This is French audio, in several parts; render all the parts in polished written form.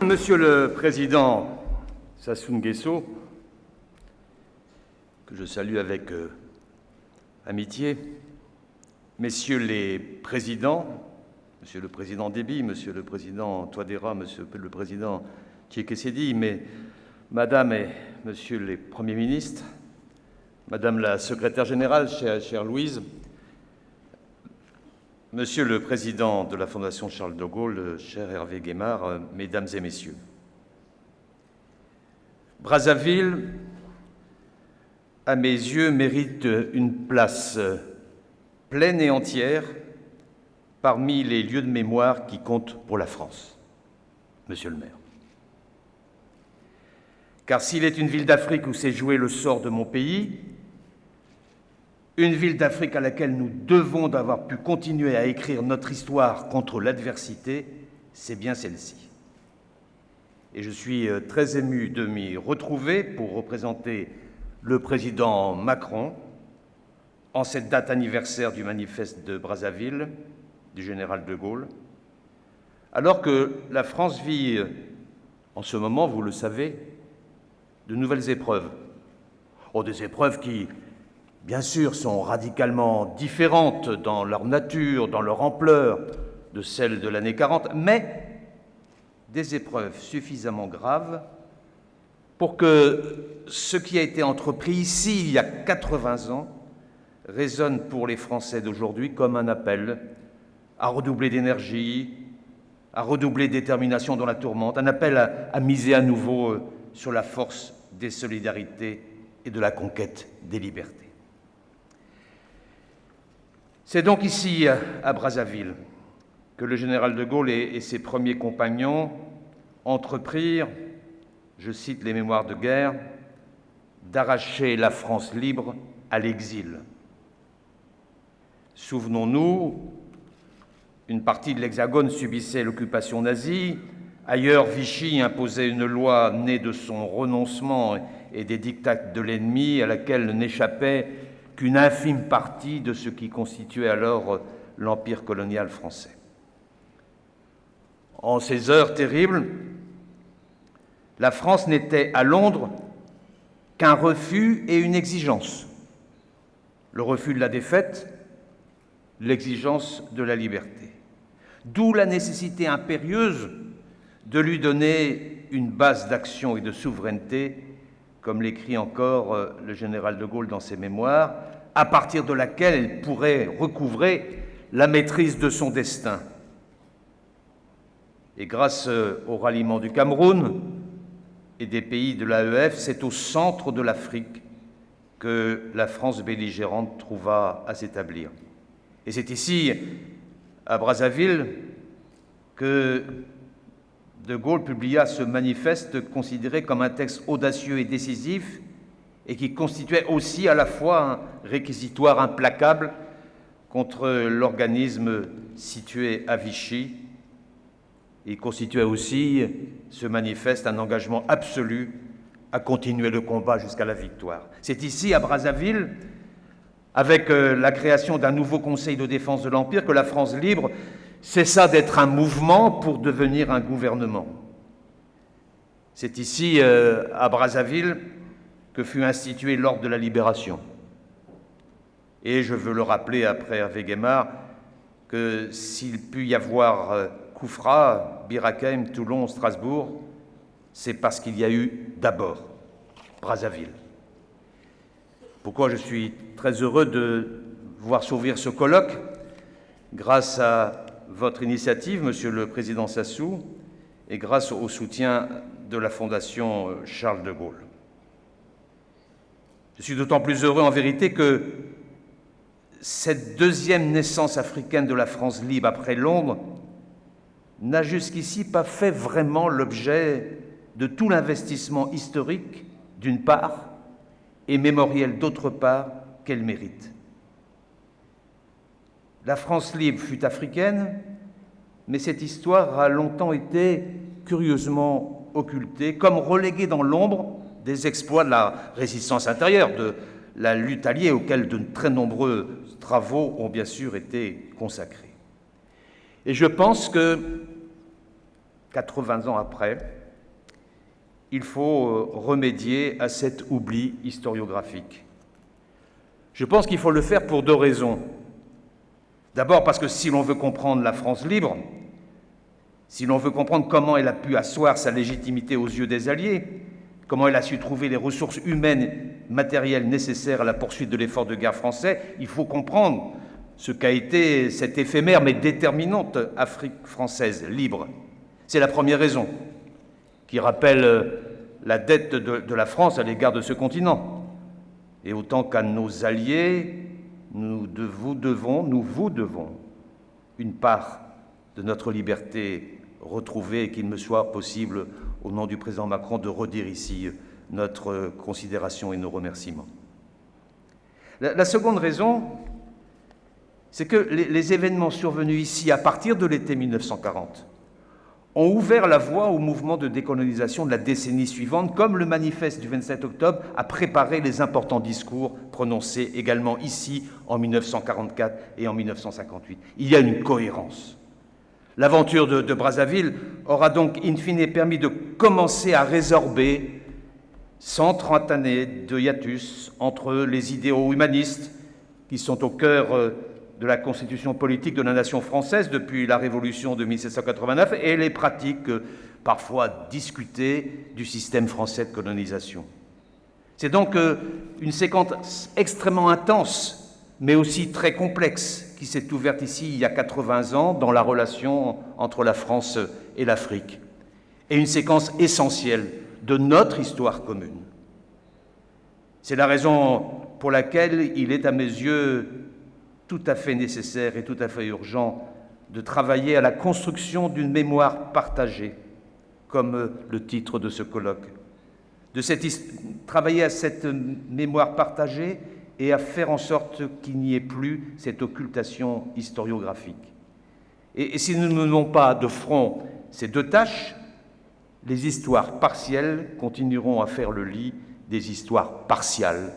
Monsieur le Président Sassou Nguesso, que je salue avec amitié, Messieurs les Présidents, Monsieur le Président Déby, Monsieur le Président Touadéra, Monsieur le Président Tshisekedi, Madame et Monsieur les Premiers ministres, Madame la Secrétaire générale, chère Louise, Monsieur le Président de la Fondation Charles de Gaulle, cher Hervé Guémard, Mesdames et Messieurs, Brazzaville, à mes yeux, mérite une place pleine et entière parmi les lieux de mémoire qui comptent pour la France, Monsieur le maire. Car s'il est une ville d'Afrique où s'est joué le sort de mon pays, une ville d'Afrique à laquelle nous devons d'avoir pu continuer à écrire notre histoire contre l'adversité, c'est bien celle-ci. Et je suis très ému de m'y retrouver pour représenter le président Macron en cette date anniversaire du manifeste de Brazzaville, du général de Gaulle, alors que la France vit en ce moment, vous le savez, de nouvelles épreuves. Des épreuves qui, bien sûr, sont radicalement différentes dans leur nature, dans leur ampleur de celles de l'année 40, mais des épreuves suffisamment graves pour que ce qui a été entrepris ici il y a 80 ans résonne pour les Français d'aujourd'hui comme un appel à redoubler d'énergie, à redoubler de détermination dans la tourmente, un appel à miser à nouveau sur la force des solidarités et de la conquête des libertés. C'est donc ici, à Brazzaville, que le général de Gaulle et ses premiers compagnons entreprirent, je cite les mémoires de guerre, d'arracher la France libre à l'exil. Souvenons-nous, une partie de l'Hexagone subissait l'occupation nazie, ailleurs Vichy imposait une loi née de son renoncement et des diktats de l'ennemi à laquelle n'échappait qu'une infime partie de ce qui constituait alors l'empire colonial français. En ces heures terribles, la France n'était à Londres qu'un refus et une exigence. Le refus de la défaite, l'exigence de la liberté. D'où la nécessité impérieuse de lui donner une base d'action et de souveraineté, comme l'écrit encore le général de Gaulle dans ses mémoires, à partir de laquelle elle pourrait recouvrer la maîtrise de son destin. Et grâce au ralliement du Cameroun et des pays de l'AEF, c'est au centre de l'Afrique que la France belligérante trouva à s'établir. Et c'est ici, à Brazzaville, que de Gaulle publia ce manifeste considéré comme un texte audacieux et décisif et qui constituait aussi à la fois un réquisitoire implacable contre l'organisme situé à Vichy. Il constituait aussi, ce manifeste, un engagement absolu à continuer le combat jusqu'à la victoire. C'est ici, à Brazzaville, avec la création d'un nouveau Conseil de défense de l'Empire, que la France libre cessa d'être un mouvement pour devenir un gouvernement. C'est ici, à Brazzaville, que fut institué l'Ordre de la Libération. Et je veux le rappeler après Hervé Guémard, que s'il put y avoir Koufra, Bir Hakeim, Toulon, Strasbourg, c'est parce qu'il y a eu d'abord Brazzaville. Pourquoi je suis très heureux de voir s'ouvrir ce colloque grâce à votre initiative, Monsieur le Président Sassou, et grâce au soutien de la Fondation Charles de Gaulle. Je suis d'autant plus heureux en vérité que cette deuxième naissance africaine de la France libre après Londres n'a jusqu'ici pas fait vraiment l'objet de tout l'investissement historique, d'une part, et mémoriel, d'autre part, qu'elle mérite. La France libre fut africaine, mais cette histoire a longtemps été curieusement occultée, comme reléguée dans l'ombre des exploits de la résistance intérieure, de la lutte alliée, auxquels de très nombreux travaux ont bien sûr été consacrés. Et je pense que 80 ans après, il faut remédier à cet oubli historiographique. Je pense qu'il faut le faire pour 2 raisons. D'abord parce que si l'on veut comprendre la France libre, si l'on veut comprendre comment elle a pu asseoir sa légitimité aux yeux des Alliés, comment elle a su trouver les ressources humaines, matérielles nécessaires à la poursuite de l'effort de guerre français, il faut comprendre ce qu'a été cette éphémère mais déterminante Afrique française libre. C'est la première raison qui rappelle la dette de la France à l'égard de ce continent. Et autant qu'à nos alliés, nous vous devons une part de notre liberté retrouvée et qu'il me soit possible, au nom du président Macron, de redire ici notre considération et nos remerciements. La seconde raison, c'est que les événements survenus ici à partir de l'été 1940 ont ouvert la voie au mouvement de décolonisation de la décennie suivante, comme le manifeste du 27 octobre a préparé les importants discours prononcés également ici en 1944 et en 1958. Il y a une cohérence. L'aventure de Brazzaville aura donc in fine permis de commencer à résorber 130 années de hiatus entre les idéaux humanistes qui sont au cœur de la constitution politique de la nation française depuis la Révolution de 1789 et les pratiques parfois discutées du système français de colonisation. C'est donc une séquence extrêmement intense, mais aussi très complexe, qui s'est ouverte ici il y a 80 ans dans la relation entre la France et l'Afrique, et une séquence essentielle de notre histoire commune. C'est la raison pour laquelle il est à mes yeux tout à fait nécessaire et tout à fait urgent de travailler à la construction d'une mémoire partagée, comme le titre de ce colloque, travailler à cette mémoire partagée et à faire en sorte qu'il n'y ait plus cette occultation historiographique. Et si nous ne menons pas de front ces 2 tâches, les histoires partielles continueront à faire le lit des histoires partiales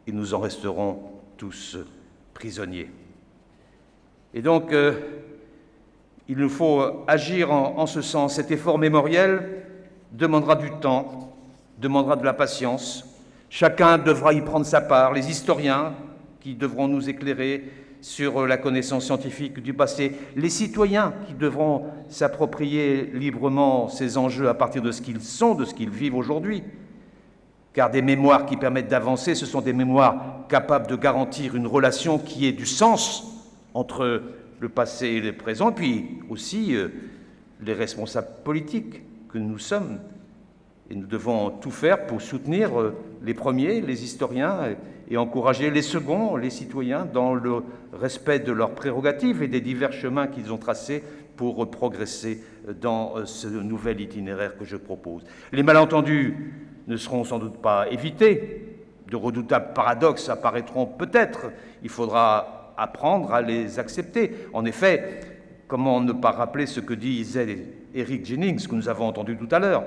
et nous en resterons tous prisonniers. Et donc, il nous faut agir en ce sens. Cet effort mémoriel demandera du temps, demandera de la patience. Chacun devra y prendre sa part. Les historiens qui devront nous éclairer sur la connaissance scientifique du passé, les citoyens qui devront s'approprier librement ces enjeux à partir de ce qu'ils sont, de ce qu'ils vivent aujourd'hui. Car des mémoires qui permettent d'avancer, ce sont des mémoires capables de garantir une relation qui ait du sens entre le passé et le présent, puis aussi les responsables politiques que nous sommes. Et nous devons tout faire pour soutenir les premiers, les historiens, et encourager les seconds, les citoyens, dans le respect de leurs prérogatives et des divers chemins qu'ils ont tracés pour progresser dans ce nouvel itinéraire que je propose. Les malentendus ne seront sans doute pas évités. De redoutables paradoxes apparaîtront peut-être. Il faudra apprendre à les accepter. En effet, comment ne pas rappeler ce que disait Eric Jennings, que nous avons entendu tout à l'heure,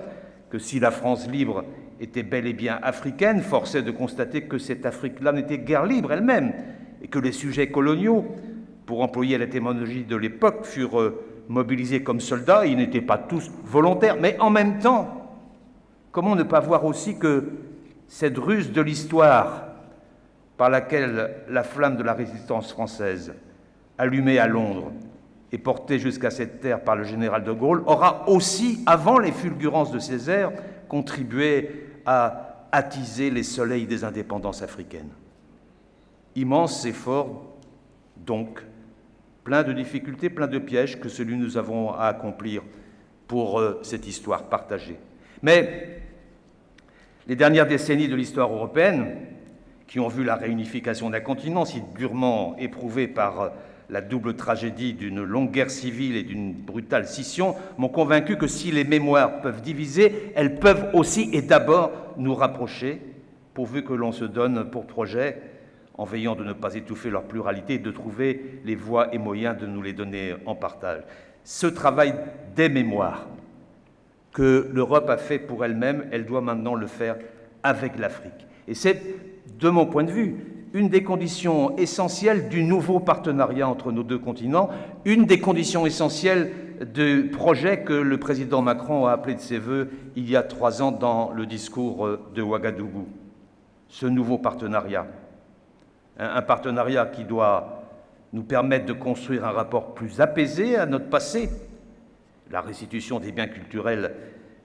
que si la France libre était bel et bien africaine, force est de constater que cette Afrique-là n'était guère libre elle-même, et que les sujets coloniaux, pour employer la terminologie de l'époque, furent mobilisés comme soldats. Ils n'étaient pas tous volontaires, mais en même temps, comment ne pas voir aussi que cette ruse de l'histoire par laquelle la flamme de la résistance française, allumée à Londres et portée jusqu'à cette terre par le général de Gaulle, aura aussi, avant les fulgurances de Césaire, contribué à attiser les soleils des indépendances africaines. Immense effort, donc, plein de difficultés, plein de pièges que celui que nous avons à accomplir pour cette histoire partagée. Mais les dernières décennies de l'histoire européenne, qui ont vu la réunification d'un continent si durement éprouvé par la double tragédie d'une longue guerre civile et d'une brutale scission, m'ont convaincu que si les mémoires peuvent diviser, elles peuvent aussi et d'abord nous rapprocher, pourvu que l'on se donne pour projet, en veillant de ne pas étouffer leur pluralité, de trouver les voies et moyens de nous les donner en partage. Ce travail des mémoires que l'Europe a fait pour elle-même, elle doit maintenant le faire avec l'Afrique. Et c'est, de mon point de vue, une des conditions essentielles du nouveau partenariat entre nos deux continents, une des conditions essentielles du projet que le président Macron a appelé de ses voeux il y a 3 ans dans le discours de Ouagadougou. Ce nouveau partenariat, un partenariat qui doit nous permettre de construire un rapport plus apaisé à notre passé. La restitution des biens culturels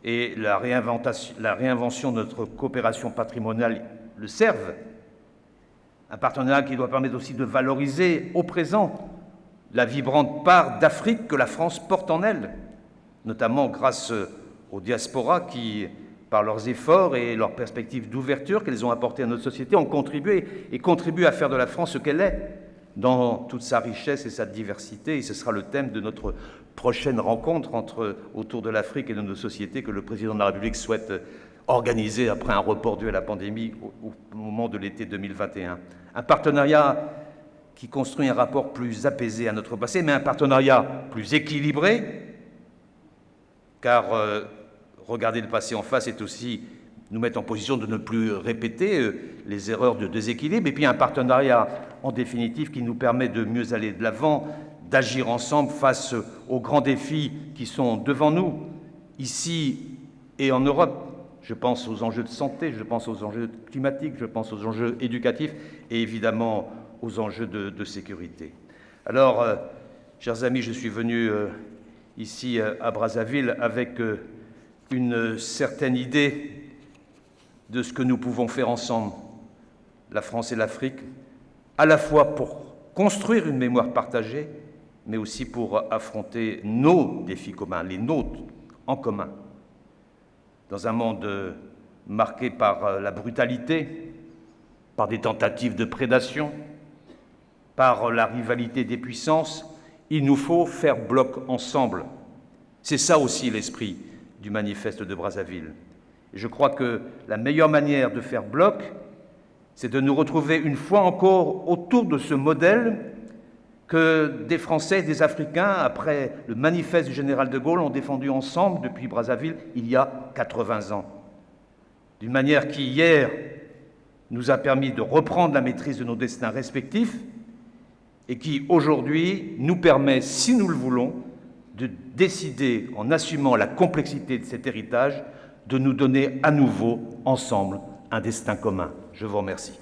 et la réinvention de notre coopération patrimoniale le servent. Un partenariat qui doit permettre aussi de valoriser au présent la vibrante part d'Afrique que la France porte en elle, notamment grâce aux diasporas qui, par leurs efforts et leurs perspectives d'ouverture qu'elles ont apportées à notre société, ont contribué et contribuent à faire de la France ce qu'elle est, dans toute sa richesse et sa diversité. Et ce sera le thème de notre prochaine rencontre autour de l'Afrique et de nos sociétés que le président de la République souhaite organisé après un report dû à la pandémie au moment de l'été 2021. Un partenariat qui construit un rapport plus apaisé à notre passé, mais un partenariat plus équilibré, car regarder le passé en face est aussi nous mettre en position de ne plus répéter les erreurs de déséquilibre, et puis un partenariat, en définitive, qui nous permet de mieux aller de l'avant, d'agir ensemble face aux grands défis qui sont devant nous, ici et en Europe. Je pense aux enjeux de santé, je pense aux enjeux climatiques, je pense aux enjeux éducatifs et évidemment aux enjeux de sécurité. Alors, chers amis, je suis venu ici à Brazzaville avec une certaine idée de ce que nous pouvons faire ensemble, la France et l'Afrique, à la fois pour construire une mémoire partagée, mais aussi pour affronter nos défis communs, les nôtres en commun. Dans un monde marqué par la brutalité, par des tentatives de prédation, par la rivalité des puissances, il nous faut faire bloc ensemble. C'est ça aussi l'esprit du manifeste de Brazzaville. Et je crois que la meilleure manière de faire bloc, c'est de nous retrouver une fois encore autour de ce modèle que des Français et des Africains, après le manifeste du général de Gaulle, ont défendu ensemble depuis Brazzaville il y a 80 ans. D'une manière qui, hier, nous a permis de reprendre la maîtrise de nos destins respectifs et qui, aujourd'hui, nous permet, si nous le voulons, de décider, en assumant la complexité de cet héritage, de nous donner à nouveau, ensemble, un destin commun. Je vous remercie.